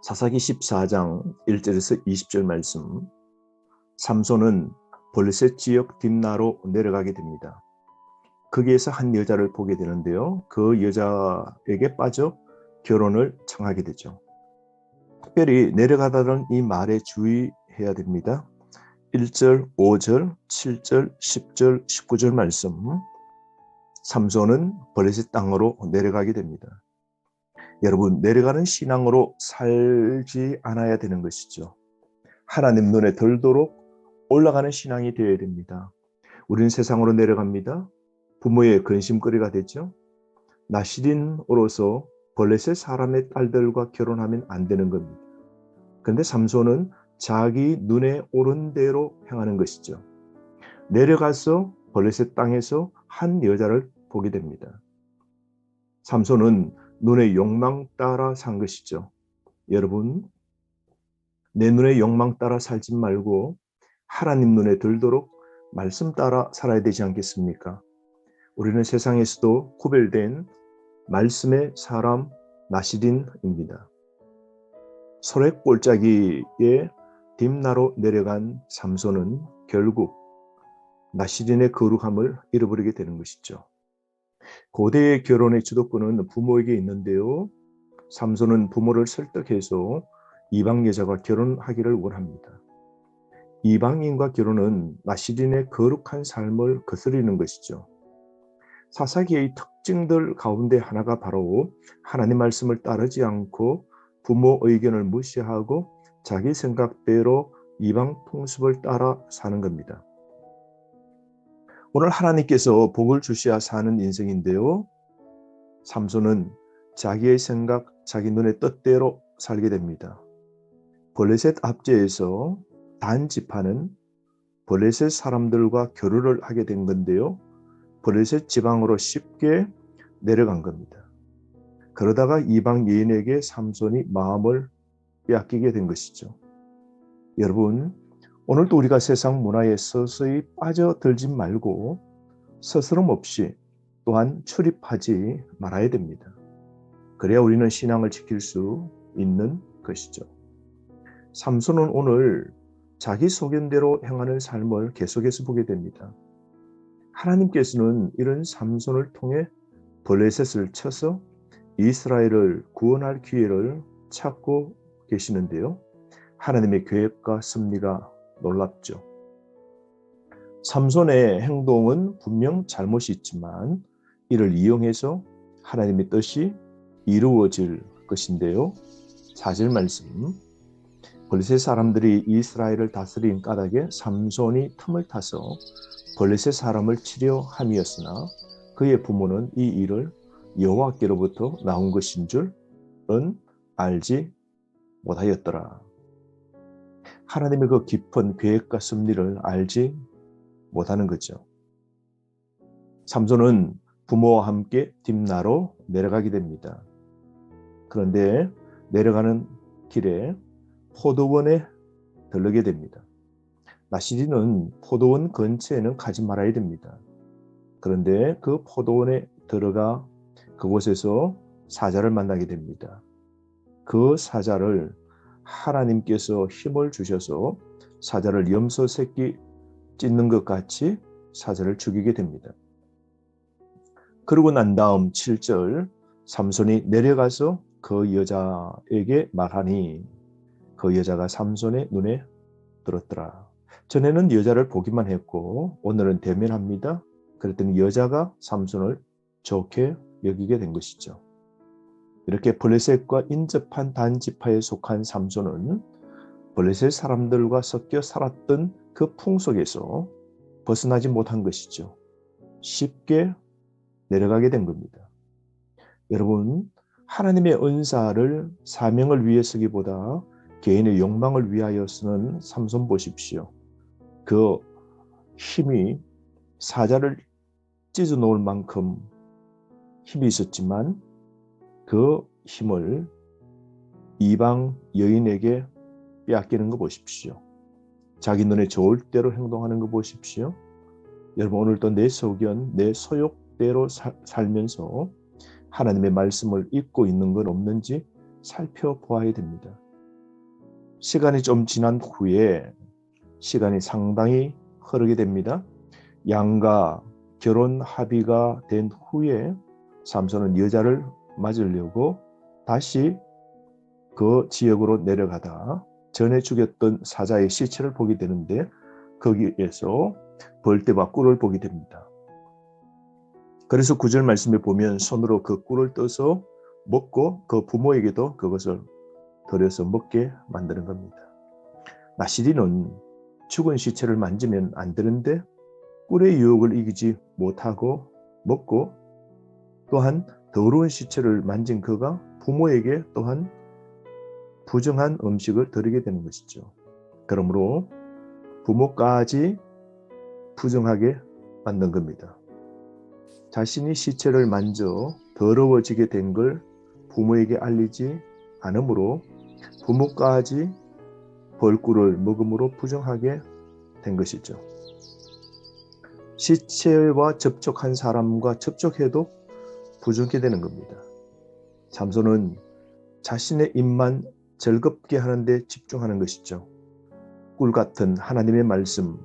사사기 14장 1절에서 20절 말씀. 삼손은 블레셋 지역 딥나로 내려가게 됩니다. 거기에서 한 여자를 보게 되는데요. 그 여자에게 빠져 결혼을 청하게 되죠. 특별히 내려가다는 이 말에 주의해야 됩니다. 1절, 5절, 7절, 10절, 19절 말씀. 삼손은 블레셋 땅으로 내려가게 됩니다. 여러분, 내려가는 신앙으로 살지 않아야 되는 것이죠. 하나님 눈에 들도록 올라가는 신앙이 되어야 됩니다. 우리는 세상으로 내려갑니다. 부모의 근심거리가 되죠. 나시린으로서 블레셋 사람의 딸들과 결혼하면 안 되는 겁니다. 그런데 삼손은 자기 눈에 오른 대로 행하는 것이죠. 내려가서 블레셋 땅에서 한 여자를 보게 됩니다. 삼손은 눈의 욕망 따라 산 것이죠. 여러분, 내 눈의 욕망 따라 살지 말고 하나님 눈에 들도록 말씀 따라 살아야 되지 않겠습니까? 우리는 세상에서도 구별된 말씀의 사람 나시린입니다. 소렉 골짜기에 딥나로 내려간 삼손은 결국 나시린의 거룩함을 잃어버리게 되는 것이죠. 고대의 결혼의 주도권은 부모에게 있는데요. 삼손은 부모를 설득해서 이방 여자와 결혼하기를 원합니다. 이방인과 결혼은 나시린의 거룩한 삶을 거스르는 것이죠. 사사기의 특징들 가운데 하나가 바로 하나님 말씀을 따르지 않고 부모 의견을 무시하고 자기 생각대로 이방 풍습을 따라 사는 겁니다. 오늘 하나님께서 복을 주셔야 사는 인생인데요. 삼손은 자기의 생각, 자기 눈의 뜻대로 살게 됩니다. 블레셋 압제에서 단 지파는 블레셋 사람들과 교류를 하게 된 건데요. 블레셋 지방으로 쉽게 내려간 겁니다. 그러다가 이방 여인에게 삼손이 마음을 빼앗기게 된 것이죠. 여러분, 오늘도 우리가 세상 문화에 서서히 빠져들지 말고 스스럼 없이 또한 출입하지 말아야 됩니다. 그래야 우리는 신앙을 지킬 수 있는 것이죠. 삼손은 오늘 자기 소견대로 행하는 삶을 계속해서 보게 됩니다. 하나님께서는 이런 삼손을 통해 블레셋을 쳐서 이스라엘을 구원할 기회를 찾고 계시는데요. 하나님의 계획과 섭리가 놀랍죠. 삼손의 행동은 분명 잘못이 있지만 이를 이용해서 하나님의 뜻이 이루어질 것인데요. 4절 말씀. 블레셋 사람들이 이스라엘을 다스린 까닭에 삼손이 틈을 타서 블레셋 사람을 치려 함이었으나 그의 부모는 이 일을 여호와께로부터 나온 것인 줄은 알지 못하였더라. 하나님의 그 깊은 계획과 섭리를 알지 못하는 거죠. 삼손은 부모와 함께 딥나로 내려가게 됩니다. 그런데 내려가는 길에 포도원에 들르게 됩니다. 나시린은 포도원 근처에는 가지 말아야 됩니다. 그런데 그 포도원에 들어가 그곳에서 사자를 만나게 됩니다. 그 사자를 하나님께서 힘을 주셔서 사자를 염소 새끼 찢는 것 같이 사자를 죽이게 됩니다. 그러고 난 다음 7절, 삼손이 내려가서 그 여자에게 말하니 그 여자가 삼손의 눈에 들었더라. 전에는 여자를 보기만 했고 오늘은 대면합니다. 그랬더니 여자가 삼손을 좋게 여기게 된 것이죠. 이렇게 블레셋과 인접한 단지파에 속한 삼손은 블레셋 사람들과 섞여 살았던 그 풍속에서 벗어나지 못한 것이죠. 쉽게 내려가게 된 겁니다. 여러분, 하나님의 은사를 사명을 위해 쓰기보다 개인의 욕망을 위하여 쓰는 삼손 보십시오. 그 힘이 사자를 찢어 놓을 만큼 힘이 있었지만 그 힘을 이방 여인에게 빼앗기는 거 보십시오. 자기 눈에 좋을 대로 행동하는 거 보십시오. 여러분, 오늘도 내 소견, 내 소욕대로 살면서 하나님의 말씀을 잊고 있는 건 없는지 살펴보아야 됩니다. 시간이 좀 지난 후에 시간이 상당히 흐르게 됩니다. 양가 결혼 합의가 된 후에 삼손은 여자를 맞으려고 다시 그 지역으로 내려가다 전에 죽였던 사자의 시체를 보게 되는데 거기에서 벌떼와 꿀을 보게 됩니다. 그래서 9절 말씀에 보면 손으로 그 꿀을 떠서 먹고 그 부모에게도 그것을 들여서 먹게 만드는 겁니다. 나시린은 죽은 시체를 만지면 안 되는데 꿀의 유혹을 이기지 못하고 먹고 또한 더러운 시체를 만진 그가 부모에게 또한 부정한 음식을 드리게 되는 것이죠. 그러므로 부모까지 부정하게 만든 겁니다. 자신이 시체를 만져 더러워지게 된 걸 부모에게 알리지 않으므로 부모까지 벌꿀을 먹음으로 부정하게 된 것이죠. 시체와 접촉한 사람과 접촉해도 부정하게 되는 겁니다. 삼손은 자신의 입만 즐겁게 하는데 집중하는 것이죠. 꿀 같은 하나님의 말씀,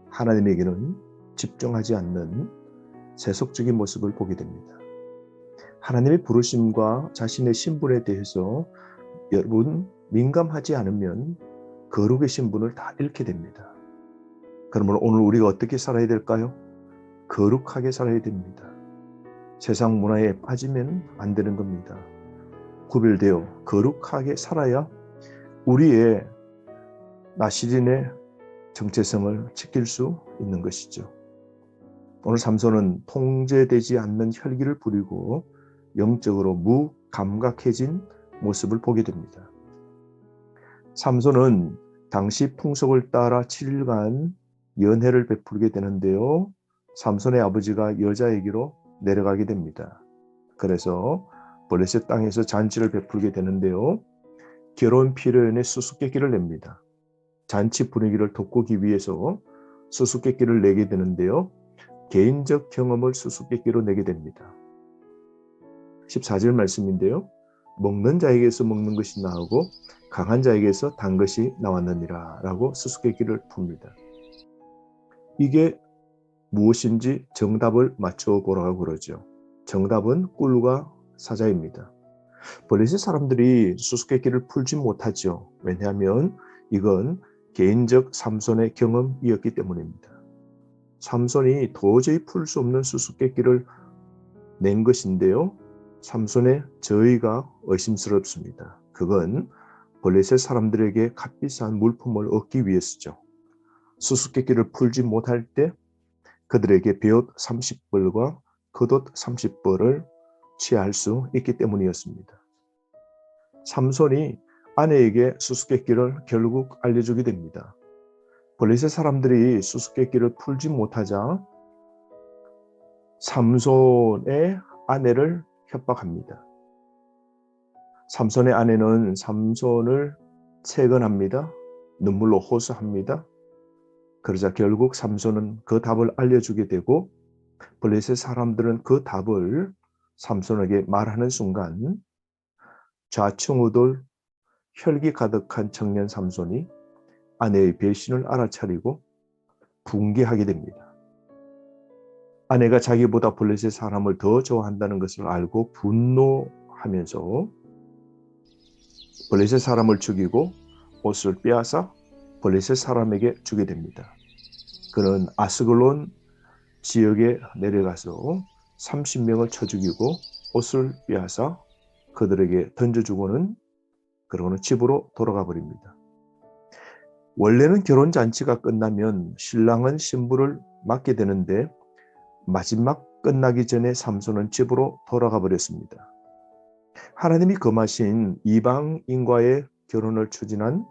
하나님에게는 집중하지 않는 세속적인 모습을 보게 됩니다. 하나님의 부르심과 자신의 신분에 대해서 여러분 민감하지 않으면 거룩의 신분을 다 잃게 됩니다. 그러므로 오늘 우리가 어떻게 살아야 될까요? 거룩하게 살아야 됩니다. 세상 문화에 빠지면 안 되는 겁니다. 구별되어 거룩하게 살아야 우리의 나시린의 정체성을 지킬 수 있는 것이죠. 오늘 삼손은 통제되지 않는 혈기를 부리고 영적으로 무감각해진 모습을 보게 됩니다. 삼손은 당시 풍속을 따라 7일간 연회를 베풀게 되는데요. 삼손의 아버지가 여자에게로 내려가게 됩니다. 그래서 블레셋 땅에서 잔치를 베풀게 되는데요. 결혼 피로연에 수수께끼를 냅니다. 잔치 분위기를 돋구기 위해서 수수께끼를 내게 되는데요. 개인적 경험을 수수께끼로 내게 됩니다. 14절 말씀인데요. 먹는 자에게서 먹는 것이 나오고 강한 자에게서 단 것이 나왔느니라 라고 수수께끼를 풉니다. 이게 무엇인지 정답을 맞춰보라고 그러죠. 정답은 꿀과 사자입니다. 블레셋 사람들이 수수께끼를 풀지 못하죠. 왜냐하면 이건 개인적 삼손의 경험이었기 때문입니다. 삼손이 도저히 풀 수 없는 수수께끼를 낸 것인데요. 삼손의 저의가 의심스럽습니다. 그건 블레셋 사람들에게 값비싼 물품을 얻기 위해서죠. 수수께끼를 풀지 못할 때 그들에게 베옷 30벌과 겉옷 30벌을 취할 수 있기 때문이었습니다. 삼손이 아내에게 수수께끼를 결국 알려주게 됩니다. 블레셋 사람들이 수수께끼를 풀지 못하자 삼손의 아내를 협박합니다. 삼손의 아내는 삼손을 채근합니다. 눈물로 호소합니다. 그러자 결국 삼손은 그 답을 알려주게 되고 블레셋 사람들은 그 답을 삼손에게 말하는 순간 좌충우돌 혈기 가득한 청년 삼손이 아내의 배신을 알아차리고 붕괴하게 됩니다. 아내가 자기보다 블레셋 사람을 더 좋아한다는 것을 알고 분노하면서 블레셋 사람을 죽이고 옷을 빼앗아 블레셋 사람에게 주게 됩니다. 그는 아스글론 지역에 내려가서 30명을 쳐 죽이고 옷을 빼앗아 그들에게 던져주고는 그러고는 집으로 돌아가 버립니다. 원래는 결혼잔치가 끝나면 신랑은 신부를 맞게 되는데 마지막 끝나기 전에 삼손은 집으로 돌아가 버렸습니다. 하나님이 금하신 이방인과의 결혼을 추진한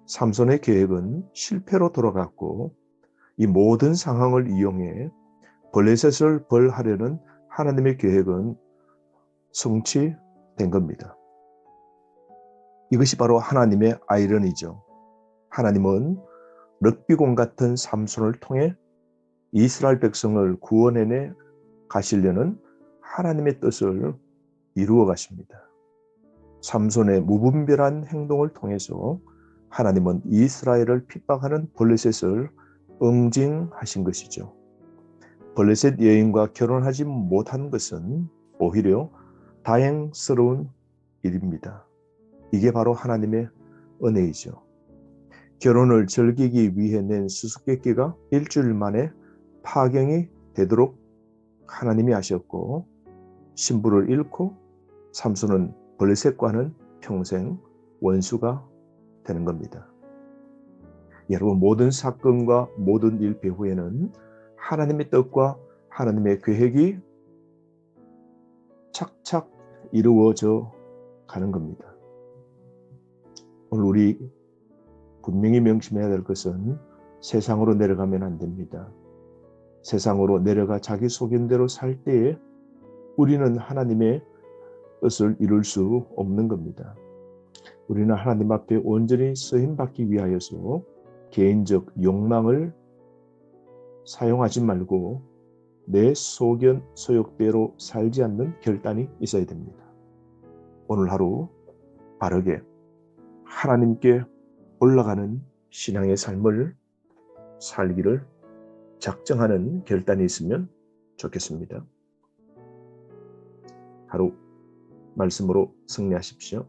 삼손의 계획은 실패로 돌아갔고 이 모든 상황을 이용해 블레셋을 벌하려는 하나님의 계획은 성취된 겁니다. 이것이 바로 하나님의 아이러니죠. 하나님은 럭비공 같은 삼손을 통해 이스라엘 백성을 구원해내 가시려는 하나님의 뜻을 이루어 가십니다. 삼손의 무분별한 행동을 통해서 하나님은 이스라엘을 핍박하는 블레셋을 응징하신 것이죠. 블레셋 여인과 결혼하지 못한 것은 오히려 다행스러운 일입니다. 이게 바로 하나님의 은혜이죠. 결혼을 즐기기 위해 낸 수수께끼가 일주일 만에 파경이 되도록 하나님이 하셨고, 신부를 잃고 삼손은 블레셋과는 평생 원수가 되는 겁니다. 여러분, 모든 사건과 모든 일 배후에는 하나님의 뜻과 하나님의 계획이 착착 이루어져 가는 겁니다. 오늘 우리 분명히 명심해야 될 것은 세상으로 내려가면 안 됩니다. 세상으로 내려가 자기 속임대로 살 때에 우리는 하나님의 뜻을 이룰 수 없는 겁니다. 우리는 하나님 앞에 온전히 쓰임받기 위하여서 개인적 욕망을 사용하지 말고 내 소견 소욕대로 살지 않는 결단이 있어야 됩니다. 오늘 하루 바르게 하나님께 올라가는 신앙의 삶을 살기를 작정하는 결단이 있으면 좋겠습니다. 하루 말씀으로 승리하십시오.